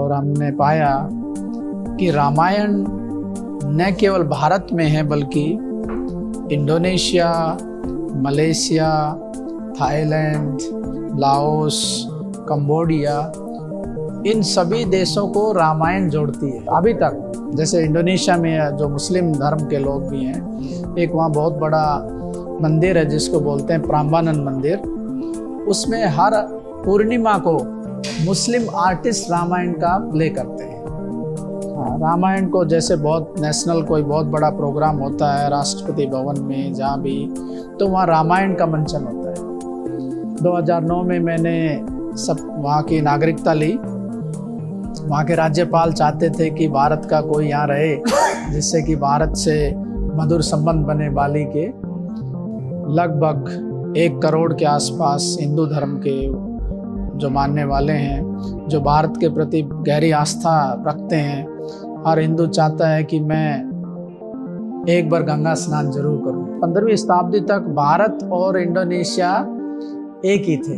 और हमने पाया कि रामायण न केवल भारत में है बल्कि Indonesia, Malaysia, Thailand, Laos, Cambodia, इन सभी देशों को रामायण जोड़ती है अभी तक। जैसे इंडोनेशिया में जो मुस्लिम धर्म के लोग भी हैं, एक वहाँ बहुत बड़ा मंदिर है जिसको बोलते हैं प्राम्बानन मंदिर। उसमें हर पूर्णिमा को मुस्लिम आर्टिस्ट रामायण का प्ले करते हैं। रामायण को जैसे बहुत नेशनल कोई बहुत बड़ा प्रोग्राम होता है राष्ट्रपति भवन में जहाँ भी, तो वहाँ रामायण का मंचन होता है। 2009 में मैंने सब वहाँ की नागरिकता ली। वहाँ के राज्यपाल चाहते थे कि भारत का कोई यहाँ रहे जिससे कि भारत से मधुर संबंध बने। बाली के लगभग 1 करोड़ के आसपास हिंदू धर्म के जो मानने वाले हैं, जो भारत के प्रति गहरी आस्था रखते हैं। हर हिंदू चाहता है कि मैं एक बार गंगा स्नान जरूर करूं। 15वीं शताब्दी तक भारत और इंडोनेशिया एक ही थे।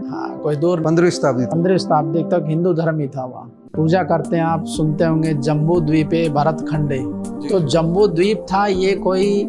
हाँ, कोई दूर 15वीं शताब्दी तक हिंदू धर्म ही था। वहाँ पूजा करते हैं, आप सुनते होंगे जम्बू द्वीपे भरत खंडे। तो जम्बू द्वीप था, ये कोई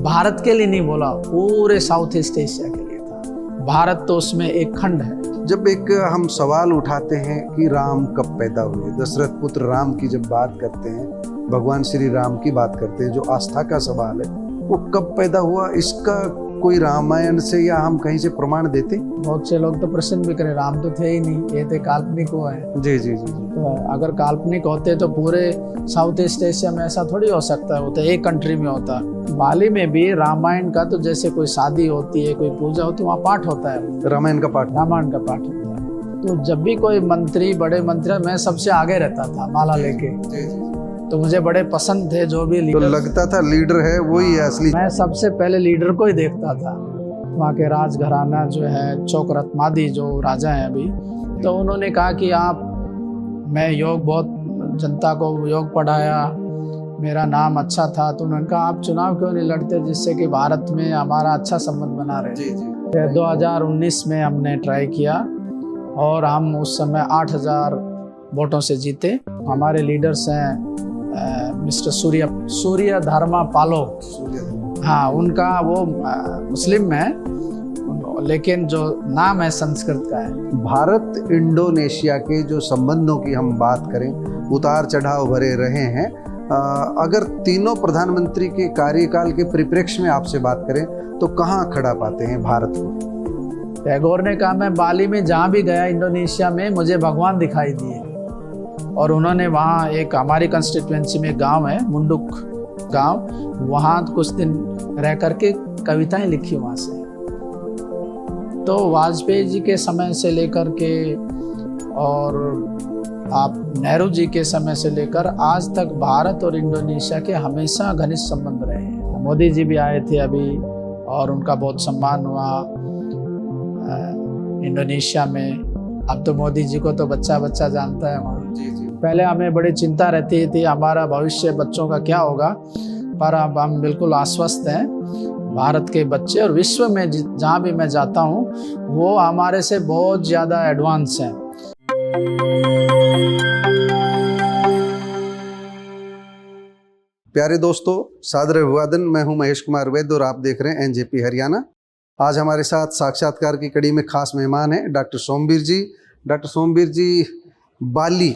भारत के लिए नहीं बोला, पूरे साउथ ईस्ट एशिया के लिए था। भारत तो उसमें एक खंड है। जब एक हम सवाल उठाते हैं कि राम कब पैदा हुए, दशरथ पुत्र राम की जब बात करते हैं, भगवान श्री राम की बात करते हैं, जो आस्था का सवाल है वो कब पैदा हुआ, इसका कोई रामायण से या हम कहीं से प्रमाण देते? बहुत से लोग तो प्रश्न भी करें, राम तो थे ही नहीं, ये थे काल्पनिक हुआ है। जी जी जी। तो अगर काल्पनिक होते तो पूरे साउथ ईस्ट एशिया में ऐसा थोड़ी हो सकता है, वो तो एक कंट्री में होता। बाली में भी रामायण का तो जैसे कोई शादी होती है, कोई पूजा होती है, वहाँ पाठ होता है, रामायण का पाठ होता है। तो जब भी कोई मंत्री, बड़े मंत्री, मैं सबसे आगे रहता था माला लेके। तो मुझे बड़े पसंद थे जो भी लीडर, तो लगता था लीडर है वही है असली। मैं सबसे पहले लीडर को ही देखता था। वहाँ के राजघराना जो है चौक रत्मादी जो राजा हैं अभी, तो उन्होंने कहा कि आप, मैं योग बहुत जनता को योग पढ़ाया, मेरा नाम अच्छा था, तो उन्होंने कहा आप चुनाव क्यों नहीं लड़ते जिससे कि भारत में हमारा अच्छा संबंध बना रहे। 2019 में हमने ट्राई किया और हम उस समय 8000 वोटों से जीते। हमारे लीडर्स हैं मिस्टर सूर्य धर्मा पालो। हाँ, उनका वो मुस्लिम है लेकिन जो नाम है संस्कृत का है। भारत इंडोनेशिया के जो संबंधों की हम बात करें, उतार चढ़ाव भरे रहे हैं। अगर तीनों प्रधानमंत्री के कार्यकाल के परिप्रेक्ष्य में आपसे बात करें तो कहाँ खड़ा पाते हैं भारत को? टैगोर ने कहा, मैं बाली में जहाँ भी गया इंडोनेशिया में मुझे भगवान दिखाई दिए। और उन्होंने वहाँ एक हमारी कंस्टिट्यूएंसी में गांव है मुंडुक गांव, वहाँ कुछ दिन रह करके कविताएं लिखी वहाँ से। तो वाजपेयी जी के समय से लेकर के और आप नेहरू जी के समय से लेकर आज तक भारत और इंडोनेशिया के हमेशा घनिष्ठ संबंध रहे हैं। मोदी जी भी आए थे अभी और उनका बहुत सम्मान हुआ इंडोनेशिया में। अब तो मोदी जी को तो बच्चा बच्चा जानता है वहाँ। पहले हमें बड़ी चिंता रहती थी हमारा भविष्य बच्चों का क्या होगा, पर अब हम बिल्कुल आश्वस्त हैं। भारत के बच्चे और विश्व में जहाँ भी मैं जाता हूँ वो हमारे से बहुत ज़्यादा एडवांस हैं। प्यारे दोस्तों, सादर अभिवादन। मैं हूं महेश कुमार वैद्य और आप देख रहे हैं एनजेपी हरियाणा। आज हमारे साथ साक्षात्कार की कड़ी में खास मेहमान हैं डॉक्टर सोमवीर जी। डॉक्टर सोमवीर जी बाली,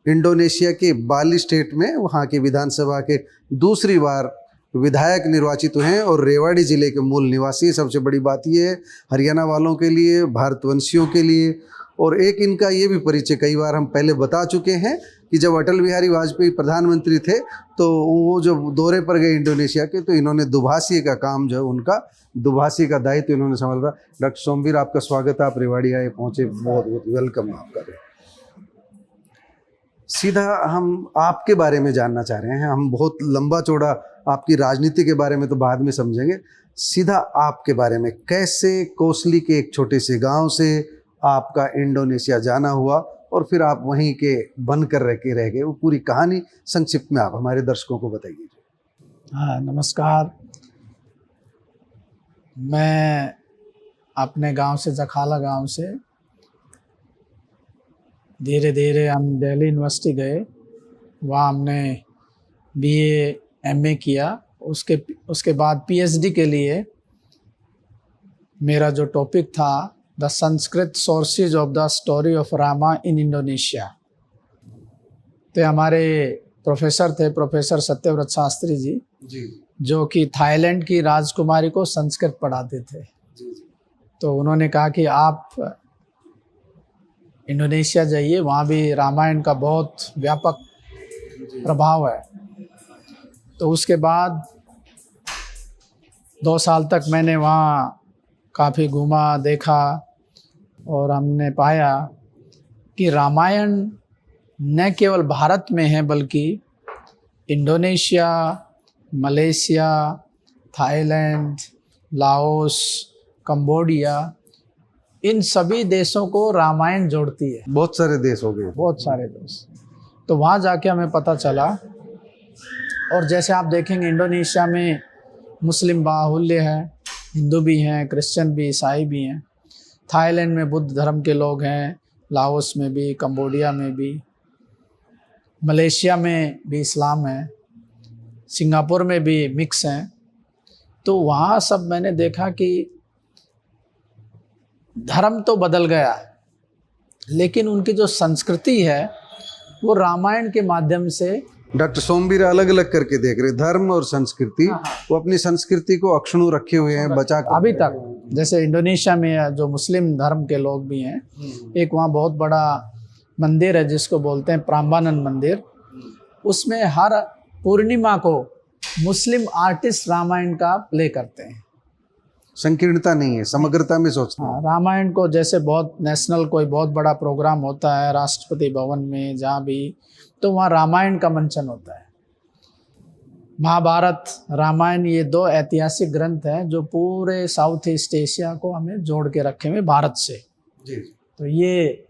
इंडोनेशिया के बाली स्टेट में वहाँ की विधानसभा के दूसरी बार विधायक निर्वाचित हुए हैं और रेवाड़ी ज़िले के मूल निवासी। सबसे बड़ी बात ये है हरियाणा वालों के लिए, भारतवंशियों के लिए, और एक इनका ये भी परिचय कई बार हम पहले बता चुके हैं कि जब अटल बिहारी वाजपेयी प्रधानमंत्री थे तो वो जब दौरे पर गए इंडोनेशिया के, तो इन्होंने दुभाषी का काम जो है उनका दुभाषी का दायित्व इन्होंने संभाला। डॉक्टर सोमवीर, आपका स्वागत है, आप रेवाड़ी आए पहुँचे, बहुत बहुत वेलकम आपका। सीधा हम आपके बारे में जानना चाह रहे हैं। हम बहुत लंबा चौड़ा आपकी राजनीति के बारे में तो बाद में समझेंगे, सीधा आपके बारे में, कैसे कोसली के एक छोटे से गांव से आपका इंडोनेशिया जाना हुआ और फिर आप वहीं के बनकर रह गए, वो पूरी कहानी संक्षिप्त में आप हमारे दर्शकों को बताइए। हाँ, नमस्कार। मैं अपने गांव से, जखाला गांव से धीरे धीरे हम दिल्ली यूनिवर्सिटी गए, वहाँ हमने बीए एमए किया। उसके बाद पीएचडी के लिए मेरा जो टॉपिक था the Sanskrit sources of the story of Rama in Indonesia. तो हमारे प्रोफेसर थे प्रोफेसर सत्यव्रत शास्त्री जी, जो कि थाईलैंड की राजकुमारी को संस्कृत पढ़ाते थे। तो उन्होंने कहा कि आप इंडोनेशिया जाइए, वहाँ भी रामायण का बहुत व्यापक प्रभाव है। तो उसके बाद 2 साल तक मैंने वहाँ काफ़ी घूमा देखा, और हमने पाया कि रामायण न केवल भारत में है बल्कि Indonesia, Malaysia, Thailand, Laos, Cambodia, इन सभी देशों को रामायण जोड़ती है। बहुत सारे देश हो गए, बहुत सारे देश। तो वहाँ जाके हमें पता चला। और जैसे आप देखेंगे इंडोनेशिया में मुस्लिम बाहुल्य है, हिंदू भी हैं, क्रिश्चियन भी, ईसाई भी हैं। थाईलैंड में बुद्ध धर्म के लोग हैं, लाओस में भी, कंबोडिया में भी, मलेशिया में भी इस्लाम है, सिंगापुर में भी मिक्स हैं। तो वहाँ सब मैंने देखा कि धर्म तो बदल गया, लेकिन उनकी जो संस्कृति है वो रामायण के माध्यम से। डॉक्टर सोमबीर अलग अलग करके देख रहे, धर्म और संस्कृति। वो अपनी संस्कृति को अक्षुण्ण रखे हुए हैं, बचा अभी तक। जैसे इंडोनेशिया में जो मुस्लिम धर्म के लोग भी हैं, एक वहाँ बहुत बड़ा मंदिर है जिसको बोलते हैं प्राम्बानन मंदिर। उसमें हर पूर्णिमा को मुस्लिम आर्टिस्ट रामायण का प्ले करते हैं। संकीर्णता नहीं है, समग्रता में सोचते हैं। रामायण को जैसे बहुत नेशनल कोई बहुत बड़ा प्रोग्राम होता है राष्ट्रपति भवन में, जहाँ भी, तो वहाँ रामायण का मंचन होता है। महाभारत, रामायण, ये 2 ऐतिहासिक ग्रंथ हैं जो पूरे साउथ ईस्ट एशिया को हमें जोड़ के रखे हुए भारत से। जी। तो ये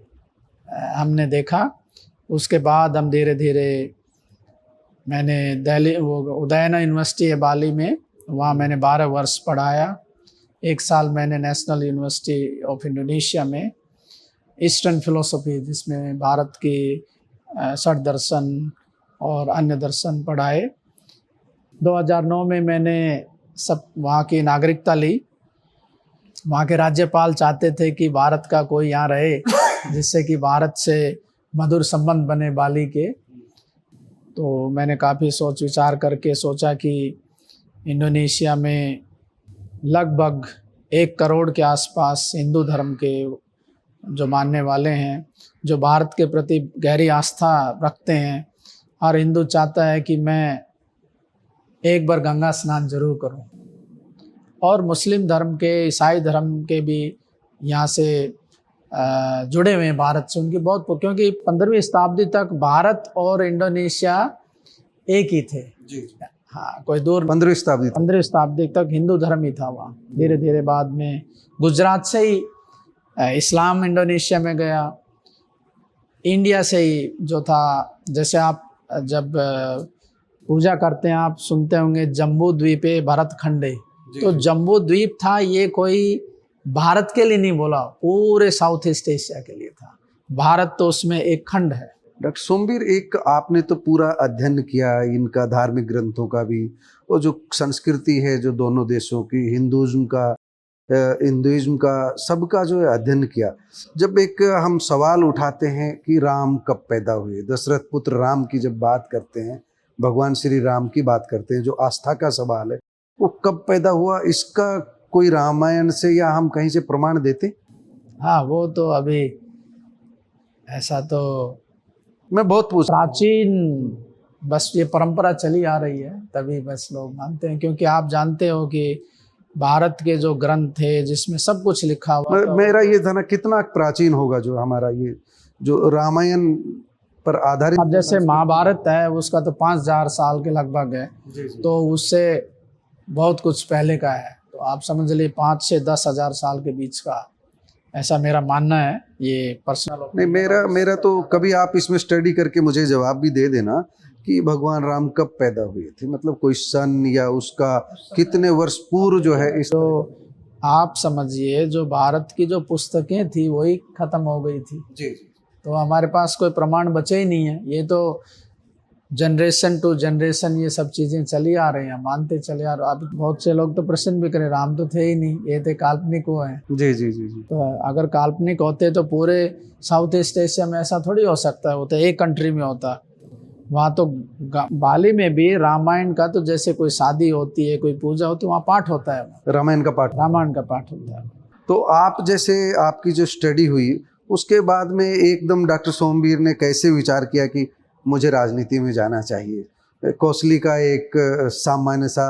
हमने देखा। उसके बाद हम धीरे धीरे, मैंने दिल्ली उदयना यूनिवर्सिटी है बाली में, वहाँ मैंने 12 वर्ष पढ़ाया। 1 साल मैंने नेशनल यूनिवर्सिटी ऑफ इंडोनेशिया में ईस्टर्न फिलोसफी, जिसमें भारत की षट दर्शन और अन्य दर्शन पढ़ाए। 2009 में मैंने सब वहाँ की नागरिकता ली। वहाँ के राज्यपाल चाहते थे कि भारत का कोई यहाँ रहे, जिससे कि भारत से मधुर संबंध बने बाली के। तो मैंने काफ़ी सोच विचार करके सोचा कि इंडोनेशिया में लगभग 1 करोड़ के आसपास हिंदू धर्म के जो मानने वाले हैं, जो भारत के प्रति गहरी आस्था रखते हैं। हर हिंदू चाहता है कि मैं एक बार गंगा स्नान जरूर करूं। और मुस्लिम धर्म के, ईसाई धर्म के भी यहाँ से जुड़े हुए हैं भारत से। उनकी बहुत, क्योंकि 15वीं शताब्दी तक भारत और इंडोनेशिया एक ही थे। जी। हाँ, कोई दूर 15वीं शताब्दी तक हिंदू धर्म ही था वहाँ। धीरे धीरे बाद में गुजरात से ही इस्लाम इंडोनेशिया में गया। इंडिया से ही जो था, जैसे आप जब पूजा करते हैं, आप सुनते होंगे जम्बू द्वीपे भरत खंडे। तो जम्बू द्वीप था, ये कोई भारत के लिए नहीं बोला, पूरे साउथ ईस्ट एशिया के लिए था। भारत तो उसमें एक खंड है। डॉक्टर सोमबीर, एक आपने तो पूरा अध्ययन किया इनका, धार्मिक ग्रंथों का भी, और जो संस्कृति है जो दोनों देशों की, हिंदुइज्म का, सबका जो है अध्ययन किया। जब एक हम सवाल उठाते हैं कि राम कब पैदा हुए, दशरथ पुत्र राम की जब बात करते हैं, भगवान श्री राम की बात करते हैं, जो आस्था का सवाल है, वो कब पैदा हुआ, इसका कोई रामायण से या हम कहीं से प्रमाण देते? हाँ, वो तो अभी ऐसा तो मैं बहुत प्राचीन, बस ये परंपरा चली आ रही है, तभी बस लोग मानते हैं। क्योंकि आप जानते हो कि भारत के जो ग्रंथ थे जिसमें सब कुछ लिखा हुआ, मेरा ये था ना, कितना प्राचीन होगा जो हमारा ये जो रामायण पर आधारित। अब जैसे महाभारत है, उसका तो 5000 साल के लगभग है। तो उससे बहुत कुछ पहले का है। तो आप समझ लीजिए 5 से 10 हजार साल के बीच का, ऐसा मेरा मानना है। ये पर्सनल नहीं, मेरा तो कभी आप इसमें स्टडी करके मुझे जवाब भी दे देना कि भगवान राम कब पैदा हुए थे, मतलब कोई सन या उसका कितने वर्ष पूर्व जो है इस। तो आप समझिए, जो भारत की जो पुस्तकें थी वही खत्म हो गई थी। जी। तो हमारे पास कोई प्रमाण बचे ही नहीं है। ये तो जनरेशन टू जनरेशन ये सब चीज़ें चली आ रही हैं, मानते चले आ रहे। अब बहुत से लोग तो प्रश्न भी करें, राम तो थे ही नहीं, ये थे काल्पनिक वो हैं। जी जी जी जी। तो अगर काल्पनिक होते तो पूरे साउथ ईस्ट एशिया में ऐसा थोड़ी हो सकता है, वो तो एक कंट्री में होता। वहाँ तो बाली में भी रामायण का तो जैसे कोई शादी होती है, कोई पूजा होती है, वहाँ पाठ होता है, रामायण का पाठ। रामायण का पाठ होता है। तो आप जैसे आपकी जो स्टडी हुई उसके बाद में एकदम डॉक्टर सोमवीर ने कैसे विचार किया कि मुझे राजनीति में जाना चाहिए? कोसली का एक सामान्य सा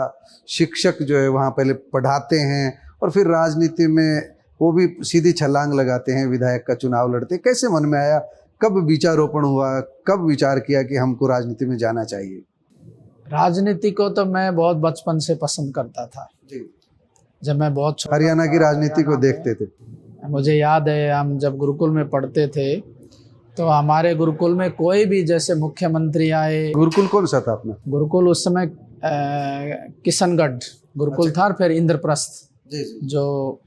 शिक्षक जो है वहाँ पहले पढ़ाते हैं और फिर राजनीति में वो भी सीधी छलांग लगाते हैं, विधायक का चुनाव लड़ते। कैसे मन में आया, कब विचारोपण हुआ, कब विचार किया कि हमको राजनीति में जाना चाहिए? राजनीति को तो मैं बहुत बचपन से पसंद करता था जी। जब मैं बहुत छोटा हरियाणा की राजनीति को देखते थे? मुझे याद है हम जब गुरुकुल में पढ़ते थे तो हमारे गुरुकुल में कोई भी जैसे मुख्यमंत्री आए। गुरुकुल कौन सा था अपना? गुरुकुल उस समय किशनगढ़ गुरुकुल था, और फिर इंद्रप्रस्थ जी जी। जो,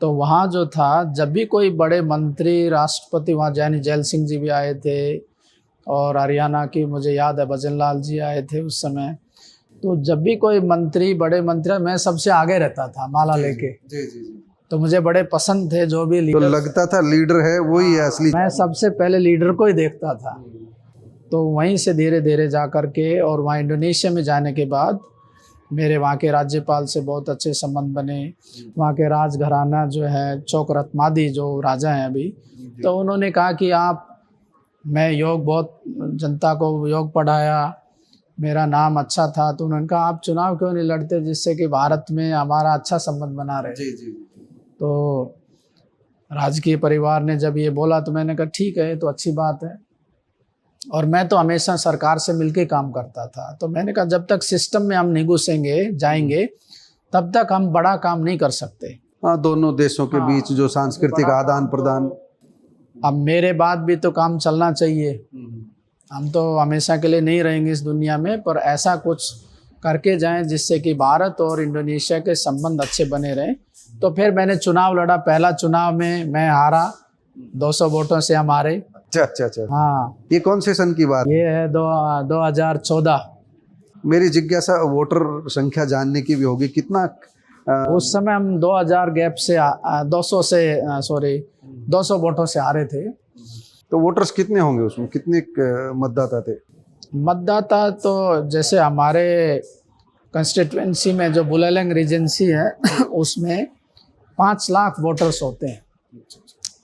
तो वहाँ जो था जब भी कोई बड़े मंत्री राष्ट्रपति, वहाँ जैनी जैल सिंह जी भी आए थे और हरियाणा की मुझे याद है भजन लाल जी आए थे उस समय। तो जब भी कोई मंत्री, बड़े मंत्री, मैं सबसे आगे रहता था माला लेके। जी जी जी। तो मुझे बड़े पसंद थे जो भी तो लीडर। लगता था लीडर है वही है असली। मैं सबसे पहले लीडर को ही देखता था। तो वहीं से धीरे धीरे जा कर के, और वहाँ इंडोनेशिया में जाने के बाद मेरे वहाँ के राज्यपाल से बहुत अच्छे संबंध बने। वहाँ के राजघराना जो है चौकरत्मादी जो राजा हैं अभी, तो उन्होंने कहा कि आप, मैं योग बहुत जनता को योग पढ़ाया, मेरा नाम अच्छा था, तो उन्होंने कहा आप चुनाव क्यों नहीं लड़ते जिससे कि भारत में हमारा अच्छा संबंध बना रहे। जी जी। तो राजकीय परिवार ने जब ये बोला तो मैंने कहा ठीक है, तो अच्छी बात है। और मैं तो हमेशा सरकार से मिलके काम करता था, तो मैंने कहा जब तक सिस्टम में हम नहीं घुसेंगे जाएंगे तब तक हम बड़ा काम नहीं कर सकते। हाँ, दोनों देशों के बीच जो सांस्कृतिक आदान प्रदान। अब मेरे बाद भी तो काम चलना चाहिए, हम तो हमेशा के लिए नहीं रहेंगे इस दुनिया में, पर ऐसा कुछ करके जाएं जिससे कि भारत और इंडोनेशिया के संबंध अच्छे बने रहें। तो फिर मैंने चुनाव लड़ा। पहला चुनाव में मैं हारा, 200 वोटों से हम हारे। अच्छा अच्छा अच्छा। हाँ, ये कौन से सन की बात? ये है 2014। मेरी जिज्ञासा वोटर संख्या जानने की भी होगी, कितना उस समय हम 2000 गैप से 200 वोटों से हारे थे। तो वोटर्स कितने होंगे उसमें, कितने मतदाता थे? मतदाता तो जैसे हमारे कंस्टिट्यूएंसी में जो बुलेलेंग रीजेंसी है उसमें 5 लाख वोटर्स होते हैं।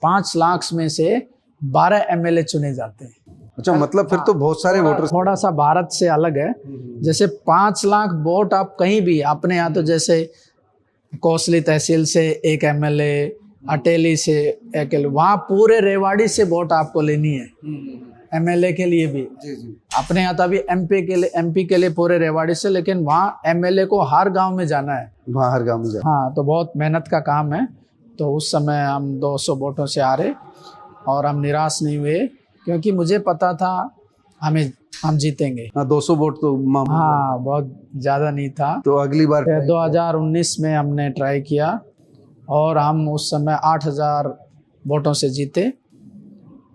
5 लाख में से 12 एमएलए चुने जाते हैं। अच्छा, मतलब फिर तो बहुत सारे वोटर्स। थोड़ा सा भारत से अलग है। जैसे 5 लाख वोट आप कहीं भी, अपने यहाँ तो जैसे कोसली तहसील से 1 एमएलए, अटेली से 1 एमएलए, वहाँ पूरे रेवाड़ी से वोट आपको लेनी है एमएलए के लिए भी। जी जी। अपने यहाँ तो अभी एमपी के लिए पूरे रेवाड़ी से, लेकिन वहाँ एमएलए को हर गांव में जाना है। वहाँ हर गाँव में जाना। हाँ, तो बहुत मेहनत का काम है। तो उस समय हम 200 वोटों से हारे और हम निराश नहीं हुए, क्योंकि मुझे पता था हम जीतेंगे। हाँ, 200 वोट तो हाँ, बहुत ज़्यादा नहीं था। तो अगली बार 2019 में हमने ट्राई किया और हम उस समय 8000 वोटों से जीते।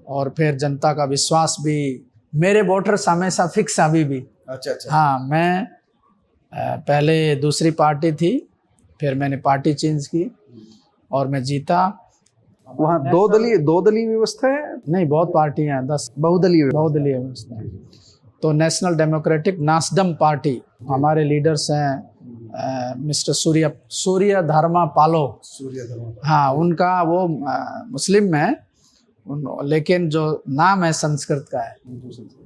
और फिर जनता का विश्वास भी, मेरे वोटर्स हमेशा फिक्स अभी भी। अच्छा अच्छा। हाँ, मैं पहले दूसरी पार्टी थी, फिर मैंने पार्टी चेंज की और मैं जीता। वहाँ दो दलीय व्यवस्था है? नहीं, बहुत पार्टियां हैं, 10 बहुदलीय व्यवस्था है। तो नेशनल डेमोक्रेटिक नासडम पार्टी, हमारे लीडर्स हैं मिस्टर सूर्य धर्मा पालो। हाँ, उनका वो मुस्लिम है, लेकिन जो नाम है संस्कृत का है।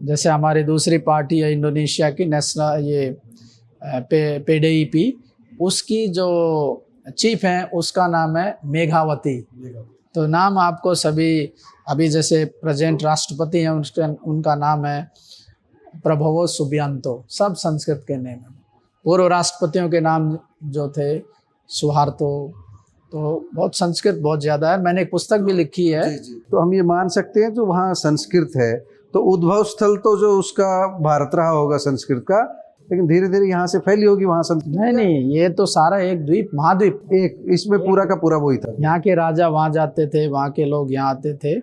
जैसे हमारी दूसरी पार्टी है इंडोनेशिया की नेशनल, ये पेडीपी, उसकी जो चीफ हैं उसका नाम है मेघावती। तो नाम आपको सभी, अभी जैसे प्रेजेंट राष्ट्रपति हैं उनका नाम है प्रभवो सुबियांतो, सब संस्कृत के नेम हैं। पूर्व राष्ट्रपतियों के नाम जो थे सुहार्तो, तो बहुत संस्कृत बहुत ज़्यादा है। मैंने एक पुस्तक भी लिखी है। जी जी। तो हम ये मान सकते हैं जो वहाँ संस्कृत है, तो उद्भव स्थल तो जो उसका भारत रहा होगा संस्कृत का, लेकिन धीरे धीरे यहाँ से फैली होगी वहाँ संस्कृत। नहीं, ये तो सारा एक द्वीप, महाद्वीप, एक इसमें पूरा का पूरा वही था। यहाँ के राजा वहाँ जाते थे, वहाँ के लोग यहाँ आते थे।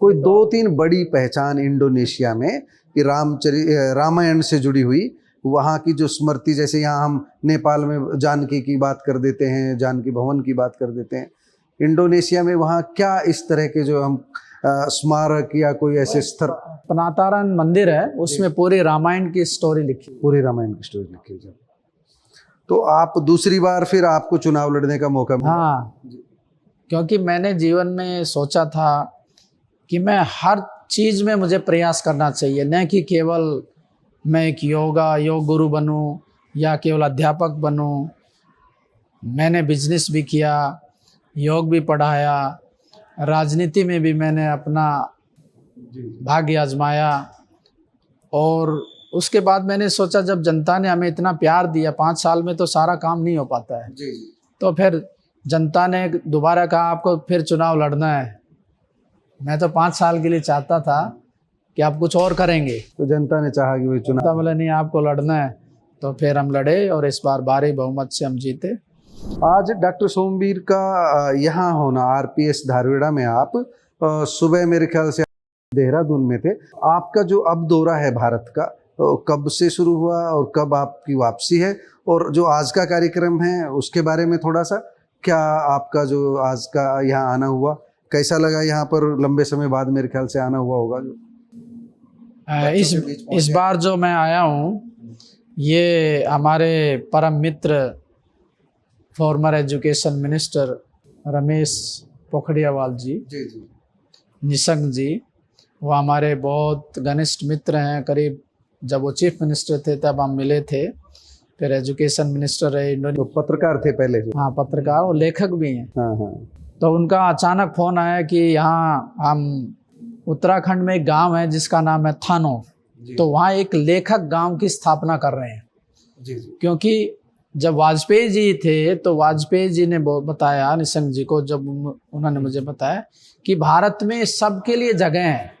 कोई दो तीन बड़ी पहचान इंडोनेशिया में कि रामायण से जुड़ी हुई वहाँ की जो स्मृति, जैसे यहाँ हम नेपाल में जानकी की बात कर देते हैं, जानकी भवन की बात कर देते हैं, इंडोनेशिया में वहाँ क्या इस तरह के जो हम स्मारक या कोई ऐसे स्तर? पनातारन मंदिर है, उसमें पूरी रामायण की स्टोरी लिखी, पूरी रामायण की स्टोरी लिखी है। तो आप दूसरी बार फिर आपको चुनाव लड़ने का मौका मिला? हाँ, क्योंकि मैंने जीवन में सोचा था कि मैं हर चीज़ में मुझे प्रयास करना चाहिए, न कि केवल मैं एक योग गुरु बनूं या केवल अध्यापक बनूं। मैंने बिजनेस भी किया, योग भी पढ़ाया, राजनीति में भी मैंने अपना भाग्य आजमाया। और उसके बाद मैंने सोचा जब जनता ने हमें इतना प्यार दिया, 5 साल में तो सारा काम नहीं हो पाता है, तो फिर जनता ने दोबारा कहा आपको फिर चुनाव लड़ना है। मैं तो 5 साल के लिए चाहता था कि आप कुछ और करेंगे, तो जनता ने चाहा कि वही चुनाव, बोले नहीं आपको लड़ना है, तो फिर हम लड़े और इस बार भारी बहुमत से हम जीते। आज डॉक्टर सोमवीर का यहाँ होना, आरपीएस धारवेड़ा में आप सुबह मेरे ख्याल से देहरादून में थे, आपका जो अब दौरा है भारत का, कब से शुरू हुआ और कब आपकी वापसी है, और जो आज का कार्यक्रम है उसके बारे में थोड़ा सा, क्या आपका जो आज का यहाँ आना हुआ कैसा लगा? यहाँ पर लंबे समय बाद मेरे ख्याल से आना हुआ होगा। इस बार जो मैं आया हूँ, ये हमारे परम मित्र फॉर्मर एजुकेशन मिनिस्टर रमेश पोखरियावाल जी, निशंक जी, वो हमारे बहुत घनिष्ठ मित्र हैं। करीब जब वो चीफ मिनिस्टर थे तब हम मिले थे, फिर एजुकेशन मिनिस्टर रहे इंडोनेशिया। तो पत्रकार थे पहले? हाँ, पत्रकार और लेखक भी हैं। हाँ हाँ। तो उनका अचानक फ़ोन आया कि यहाँ हम उत्तराखंड में एक गांव है जिसका नाम है थानो, तो वहाँ एक लेखक गांव की स्थापना कर रहे हैं। क्योंकि जब वाजपेयी जी थे तो वाजपेयी जी ने बताया निशंक जी को, जब उन्होंने मुझे बताया कि भारत में सबके लिए जगह है,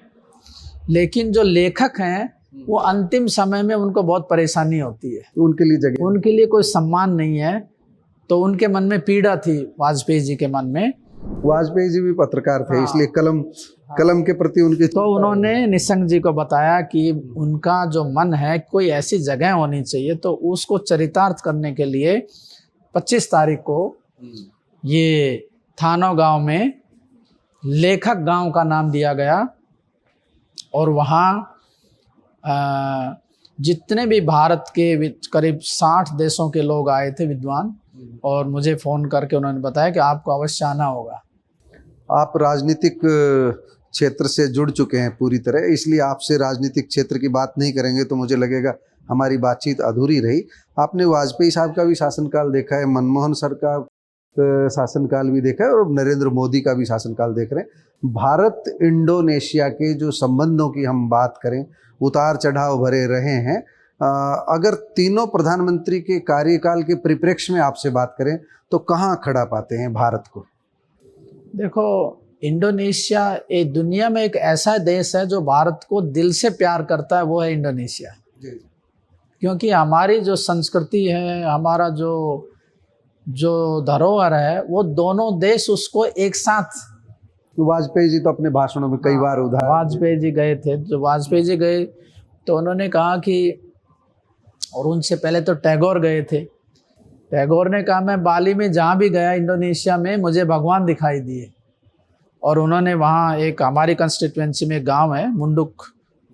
लेकिन जो लेखक हैं वो अंतिम समय में उनको बहुत परेशानी होती है, उनके लिए जगह, उनके लिए कोई सम्मान नहीं है। तो उनके मन में पीड़ा थी, वाजपेयी जी के मन में। वाजपेयी जी भी पत्रकार थे, इसलिए कलम के प्रति उनके, तो उन्होंने निशंक जी को बताया कि उनका जो मन है कोई ऐसी जगह होनी चाहिए, तो उसको चरितार्थ करने के लिए 25 तारीख को ये थानो गांव में लेखक गांव का नाम दिया गया। और वहाँ जितने भी भारत के करीब 60 देशों के लोग आए थे, विद्वान, और मुझे फ़ोन करके उन्होंने बताया कि आपको अवश्य आना होगा। आप राजनीतिक क्षेत्र से जुड़ चुके हैं पूरी तरह, इसलिए आपसे राजनीतिक क्षेत्र की बात नहीं करेंगे तो मुझे लगेगा हमारी बातचीत अधूरी रही। आपने वाजपेयी साहब का भी शासनकाल देखा है, मनमोहन सर का शासनकाल भी देखा है, और नरेंद्र मोदी का भी शासनकाल देख रहे हैं। भारत इंडोनेशिया के जो संबंधों की हम बात करें, उतार चढ़ाव भरे रहे हैं। अगर तीनों प्रधानमंत्री के कार्यकाल के परिप्रेक्ष्य में आपसे बात करें तो कहाँ खड़ा पाते हैं भारत को? देखो, इंडोनेशिया एक दुनिया में एक ऐसा देश है जो भारत को दिल से प्यार करता है, वो है इंडोनेशिया। क्योंकि हमारी जो संस्कृति है, हमारा जो धरोहर है, वो दोनों देश उसको एक साथ। वाजपेयी जी तो अपने भाषणों में कई बार उदाहरण, वाजपेयी जी गए थे, जो वाजपेयी जी गए तो उन्होंने कहा कि, और उनसे पहले तो टैगोर गए थे, टैगोर ने कहा मैं बाली में जहाँ भी गया इंडोनेशिया में मुझे भगवान दिखाई दिए। और उन्होंने वहाँ एक हमारी कंस्टिट्यूएंसी में गांव है, मुंडुक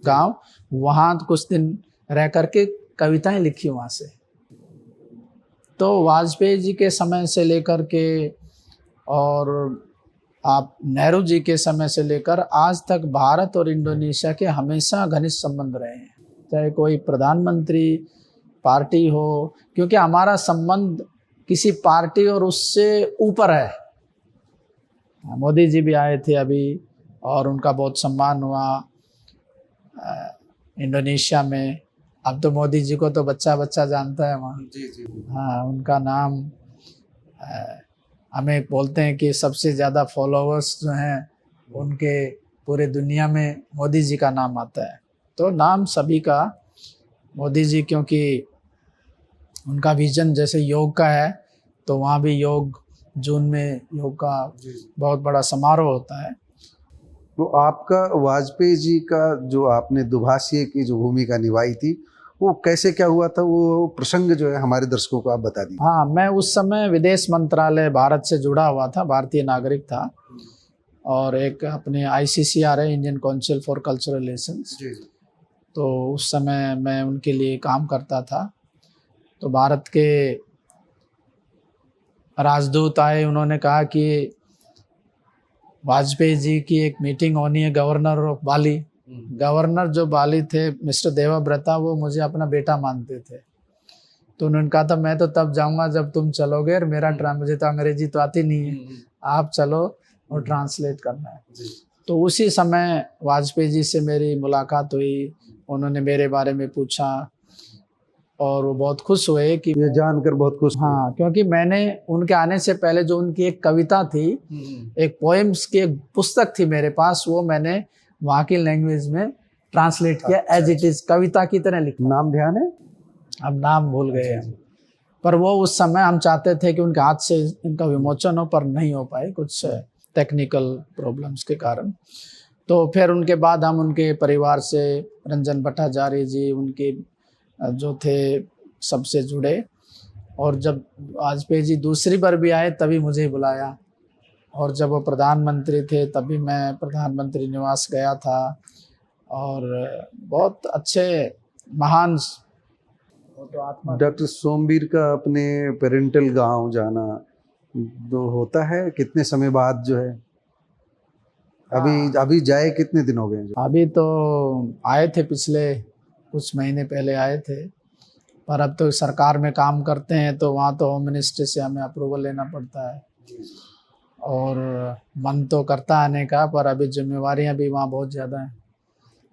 गांव, वहाँ कुछ दिन रह करके कविताएं लिखी वहाँ से। तो वाजपेयी जी के समय से लेकर के और आप नेहरू जी के समय से लेकर आज तक भारत और इंडोनेशिया के हमेशा घनिष्ठ संबंध रहे हैं, चाहे कोई प्रधानमंत्री पार्टी हो, क्योंकि हमारा संबंध किसी पार्टी और उससे ऊपर है। मोदी जी भी आए थे अभी और उनका बहुत सम्मान हुआ इंडोनेशिया में। अब तो मोदी जी को तो बच्चा बच्चा जानता है वहाँ। हाँ, उनका नाम हमें बोलते हैं कि सबसे ज़्यादा फॉलोअर्स जो हैं उनके पूरे दुनिया में मोदी जी का नाम आता है। तो नाम सभी का मोदी जी, क्योंकि उनका विजन जैसे योग का है, तो वहाँ भी योग जून में योग का बहुत बड़ा समारोह होता है। तो आपका वाजपेयी जी का जो आपने दुभाषिए की जो भूमिका निभाई थी, वो कैसे क्या हुआ था, वो प्रसंग जो है हमारे दर्शकों को आप बता दीजिए। हाँ, मैं उस समय विदेश मंत्रालय भारत से जुड़ा हुआ था, भारतीय नागरिक था, और एक अपने ICCR है, Indian council for cultural relations, तो उस समय मैं उनके लिए काम करता था। तो भारत के राजदूत आए, उन्होंने कहा कि वाजपेयी जी की एक मीटिंग होनी है गवर्नर ऑफ बाली। गवर्नर जो बाली थे मिस्टर देवव्रता, वो मुझे अपना बेटा मानते थे। तो उन्होंने कहा था मैं तो तब जाऊंगा जब तुम चलोगे, और मुझे तो अंग्रेजी तो आती नहीं है, आप चलो और ट्रांसलेट करना है। तो उसी समय वाजपेयी जी से मेरी मुलाकात हुई, उन्होंने मेरे बारे में पूछा और वो बहुत खुश हुए कि ये जानकर बहुत खुश हुए। हाँ, क्योंकि मैंने उनके आने से पहले जो उनकी एक कविता थी, एक पोएम्स की एक पुस्तक थी मेरे पास, वो मैंने वहाँ की लैंग्वेज में ट्रांसलेट किया, एज इट इज कविता की तरह लिखा। नाम ध्यान है? अब नाम भूल गए हम, पर वो उस समय हम चाहते थे कि उनके हाथ से इनका विमोचन हो, पर नहीं हो पाए कुछ टेक्निकल प्रॉब्लम्स के कारण। तो फिर उनके बाद हम उनके परिवार से, रंजन भट्टाचार्य जी उनके जो थे, सबसे जुड़े। और जब वाजपेयी जी दूसरी बार भी आए तभी मुझे बुलाया, और जब वो प्रधानमंत्री थे तभी मैं प्रधानमंत्री निवास गया था। और बहुत अच्छे महान तो आत्मा। डॉक्टर सोमवीर का अपने पेरेंटल गांव जाना तो होता है कितने समय बाद जो है? अभी जाए कितने दिन हो गए? अभी तो आए थे, पिछले कुछ महीने पहले आए थे, पर अब तो सरकार में काम करते हैं तो वहाँ तो होम मिनिस्ट्री से हमें अप्रूवल लेना पड़ता है, और मन तो करता आने का, पर अभी जिम्मेवारियाँ भी वहाँ बहुत ज़्यादा हैं,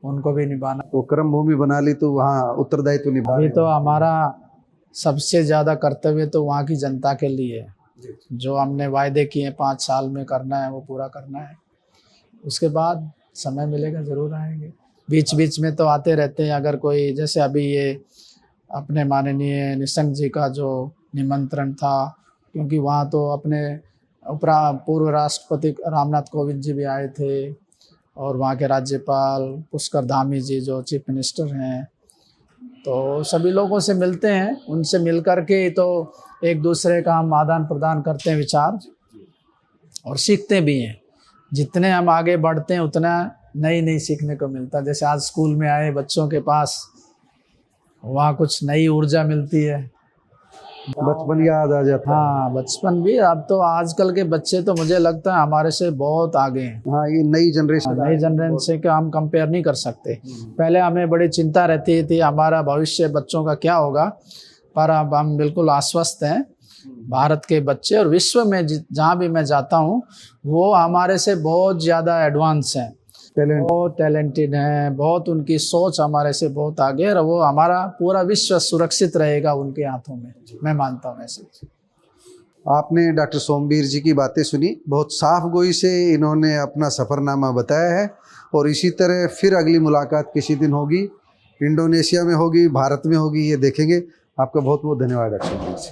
उनको भी निभाना। वो कर्म भूमि बना ली तो वहाँ उत्तरदायित्व निभा अभी रहे तो हैं। हमारा सबसे ज़्यादा कर्तव्य तो वहाँ की जनता के लिए है। जो हमने वायदे किए 5 साल में करना है वो पूरा करना है, उसके बाद समय मिलेगा ज़रूर आएंगे। बीच बीच में तो आते रहते हैं, अगर कोई, जैसे अभी ये अपने माननीय निशंक जी का जो निमंत्रण था, क्योंकि वहाँ तो अपने पूर्व राष्ट्रपति रामनाथ कोविंद जी भी आए थे, और वहाँ के राज्यपाल पुष्कर धामी जी जो चीफ मिनिस्टर हैं, तो सभी लोगों से मिलते हैं, उनसे मिल कर के तो एक दूसरे का हम आदान प्रदान करते हैं विचार, और सीखते भी हैं। जितने हम आगे बढ़ते हैं उतना नई सीखने को मिलता। जैसे आज स्कूल में आए बच्चों के पास, वहाँ कुछ नई ऊर्जा मिलती है, बचपन याद आ जाता है। हाँ, बचपन भी। अब तो आजकल के बच्चे तो मुझे लगता है हमारे से बहुत आगे हैं। हाँ, ये नई जनरेशन से क्या हम कंपेयर नहीं कर सकते। पहले हमें बड़ी चिंता रहती थी हमारा भविष्य बच्चों का क्या होगा, पर अब हम बिल्कुल आश्वस्त हैं। भारत के बच्चे और विश्व में जहाँ भी मैं जाता हूँ वो हमारे से बहुत ज़्यादा एडवांस हैं, बहुत टैलेंटेड हैं, बहुत उनकी सोच हमारे से बहुत आगे है, और वो हमारा पूरा विश्व सुरक्षित रहेगा उनके हाथों में, मैं मानता हूँ ऐसे। आपने डॉक्टर सोमवीर जी की बातें सुनी, बहुत साफ गोई से इन्होंने अपना सफ़रनामा बताया है, और इसी तरह फिर अगली मुलाकात किसी दिन होगी, इंडोनेशिया में होगी, भारत में होगी, ये देखेंगे। आपका बहुत बहुत धन्यवाद डॉक्टर सोमवीर जी।